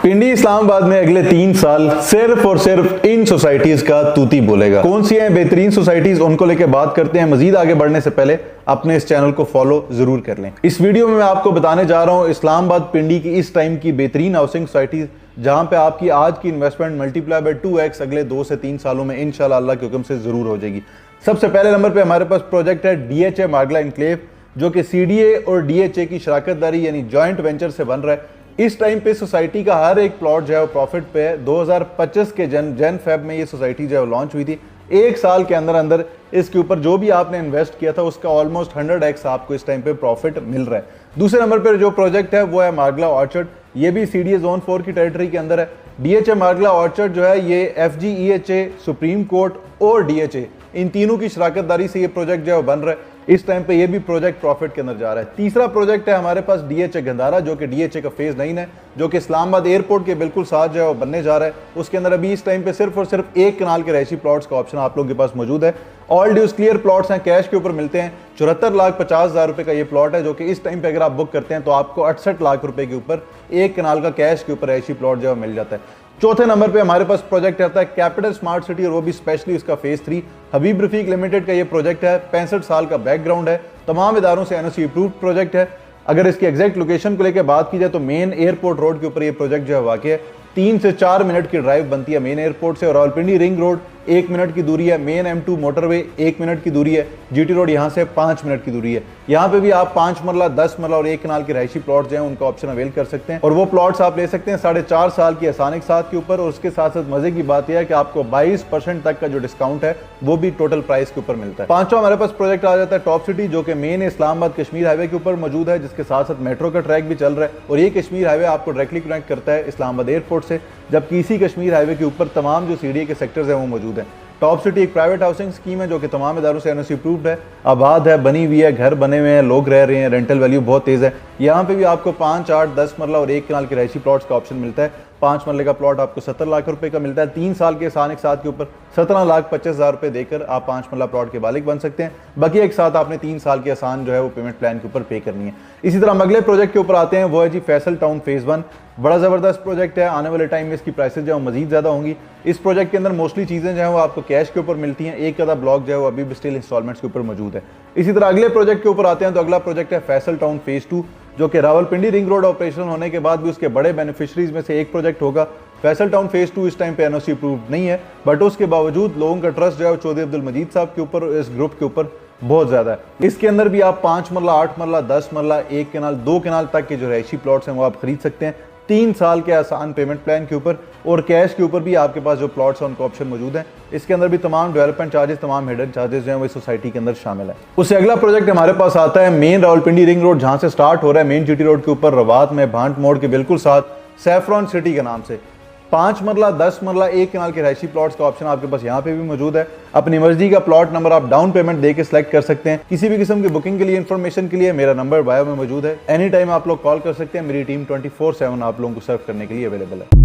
पिंडी इस्लामाबाद में अगले 3 साल सिर्फ और सिर्फ इन सोसाइटीज का तूती बोलेगा। कौन सी हैं बेहतरीन सोसाइटीज, उनको लेकर बात करते हैं। मजीद आगे बढ़ने से पहले अपने इस चैनल को फॉलो जरूर कर लें। इस वीडियो में मैं आपको बताने जा रहा हूं इस्लामाबाद पिंडी की इस टाइम की बेहतरीन हाउसिंग सोसाइटीज, जहां पे आपकी आज की इन्वेस्टमेंट मल्टीप्लाई बाय 2x अगले 2 से 3 सालों में इंशाल्लाह अल्लाह के हुक्म से जरूर हो जाएगी। सबसे पहले नंबर पे हमारे पास प्रोजेक्ट है DHA मार्गला इनक्लेव, जो कि CDA और DHA की शराकतदारी यानी जॉइंट वेंचर से बन रहा है। इस टाइम पे सोसाइटी का हर एक प्लॉट जो है वो प्रॉफिट पे है। 2025 के जन फेब में ये सोसाइटी जो है लॉन्च हुई थी। एक साल के अंदर अंदर इसके ऊपर जो भी आपने इन्वेस्ट किया था उसका ऑलमोस्ट 100x आपको इस टाइम पे प्रॉफिट मिल रहा है। दूसरे नंबर पर जो प्रोजेक्ट है वो है मार्गला ऑर्चर्ड, ये भी CDA जोन 4 की टेरिटरी के अंदर है। DHA मार्गला ऑर्चर्ड जो है ये FG EHA, सुप्रीम कोर्ट और DHA इन तीनों की शराकतदारी से ये प्रोजेक्ट जो है बन रहा है। इस टाइम पे ये भी प्रोजेक्ट प्रॉफिट के अंदर जा रहा है। तीसरा प्रोजेक्ट है हमारे पास DHA गंधारा, जो कि DHA का फेज 9 है, जो कि इस्लामाबाद एयरपोर्ट के बिल्कुल साथ जो है वो बनने जा रहा है। उसके अंदर अभी इस टाइम पे सिर्फ और सिर्फ 1 कनाल के रहायशी प्लॉट्स का ऑप्शन आप लोगों के पास मौजूद है। ऑल ड्यूज क्लियर प्लॉट्स हैं, कैश के ऊपर मिलते हैं। 74,50,000 रुपए का ये प्लॉट है, जो कि इस टाइम पे अगर आप बुक करते हैं तो आपको 68 लाख रुपए के ऊपर 1 कनाल का कैश के ऊपर रहायशी प्लॉट जो है मिल जाता है। चौथे नंबर पे हमारे पास प्रोजेक्ट आता है कैपिटल स्मार्ट सिटी, और वो भी स्पेशली उसका फेज 3 हबीब रफीक लिमिटेड का ये प्रोजेक्ट है। 65 साल का बैकग्राउंड है, तमाम इदारों से NOC अप्रूव्ड प्रोजेक्ट है। अगर इसकी एग्जैक्ट लोकेशन को लेकर बात की जाए तो मेन एयरपोर्ट रोड के ऊपर ये प्रोजेक्ट जो है वाक़ है। 3 से 4 मिनट की ड्राइव बनती है मेन एयरपोर्ट से, और रावलपिंडी रिंग रोड 1 मिनट की दूरी है। मेन M2 मोटरवे 1 मिनट की दूरी है। GT रोड यहाँ से 5 मिनट की दूरी है। यहाँ पे भी आप 5 मरला, 10 मरला और 1 कनाल के रहायशी प्लॉट जो हैं उनका ऑप्शन अवेल कर सकते हैं, और वो प्लॉट्स आप ले सकते हैं 4.5 साल की आसानिक साथ के ऊपर। और उसके साथ साथ मजे की बात यह है कि आपको 22% तक का जो डिस्काउंट है वो भी टोटल प्राइस के ऊपर मिलता है। पांचवा हमारे पास प्रोजेक्ट आ जाता है टॉप सिटी, जो कि मेन इस्लामाबाद कश्मीर हाईवे के ऊपर मौजूद है, जिसके साथ साथ मेट्रो का ट्रैक भी चल रहा है। और ये कश्मीर हाईवे आपको डायरेक्टली कनेक्ट करता है इस्लामाबाद एयरपोर्ट से, जबकि इसी कश्मीर हाईवे के ऊपर तमाम जो CDA के सेक्टर्स हैं वो मौजूद हैं। टॉप सिटी एक प्राइवेट हाउसिंग स्कीम है, जो कि तमाम इदारों से NOC अप्रूव्ड है, आबाद है, बनी हुई है, घर बने हुए हैं, लोग रह रहे हैं, रेंटल वैल्यू बहुत तेज़ है। यहाँ पे भी आपको 5, 8, 10 मरला और 1 कनाल के रहायशी प्लॉट्स का ऑप्शन मिलता है। 5 मरले का प्लॉट आपको 70 लाख रुपए का मिलता है। 3 साल के आसानिक साथ के ऊपर 17,25,000 रुपए देकर आप 5 मरला प्लॉट के मालिक बन सकते हैं। बाकी एक साथ आपने 3 साल की आसान जो है वो पेमेंट प्लान के ऊपर पे करनी है। इसी तरह हम अगले प्रोजेक्ट के ऊपर आते हैं, वो है जी फैसल टाउन फेज 1। बड़ा ज़बरदस्त प्रोजेक्ट है, आने वाले टाइम में इसकी प्राइसेस जो है मजीद ज़्यादा होंगी। इस प्रोजेक्ट के अंदर मोस्टली चीज़ें जो है वो आपको कैश के ऊपर मिलती हैं। एक आधा ब्लॉक जो है वो अभी भी स्टिल इंस्टॉलमेंट्स के ऊपर मौजूद है। इसी तरह अगले प्रोजेक्ट के ऊपर आते हैं तो अगला प्रोजेक्ट है फैसल टाउन फेज 2, जो कि रावलपिंडी रिंग रोड ऑपरेशन होने के बाद भी उसके बड़े बेनिफिशरीज में से एक प्रोजेक्ट होगा। फैसल टाउन फेज 2 इस टाइम पे NOC अप्रूव्ड नहीं है, बट उसके बावजूद लोगों का ट्रस्ट जो है चौधरी अब्दुल मजीद साहब के ऊपर, इस ग्रुप के ऊपर बहुत ज़्यादा है। इसके अंदर भी आप 5 मरला, 8 मरला, 10 मरला, 1 कनाल, 2 कनाल तक के जो रहायशी प्लॉट्स हैं वो आप खरीद सकते हैं 3 साल के आसान पेमेंट प्लान के ऊपर। और कैश के ऊपर भी आपके पास जो प्लॉट्स हैं उनका ऑप्शन मौजूद है। इसके अंदर भी तमाम डेवलपमेंट चार्जेस, तमाम हिडन चार्जेस जो हैं वो इस सोसाइटी के अंदर शामिल है। उससे अगला प्रोजेक्ट हमारे पास आता है मेन रावलपिंडी रिंग रोड, जहां से स्टार्ट हो रहा है मेन GT रोड के ऊपर, रवात में भांट मोड़ के बिल्कुल साथ सैफरॉन सिटी के नाम से। 5 मरला, 10 मरला, 1 कनाल के रहायशी प्लॉट्स का ऑप्शन आपके पास यहाँ पे भी मौजूद है। अपनी मर्जी का प्लॉट नंबर आप डाउन पेमेंट देके सिलेक्ट कर सकते हैं। किसी भी किस्म की बुकिंग के लिए, इन्फॉर्मेशन के लिए मेरा नंबर बायो में मौजूद है। एनी टाइम आप लोग कॉल कर सकते हैं। मेरी टीम 24/7 आप लोगों को सर्व करने के लिए अवेलेबल है।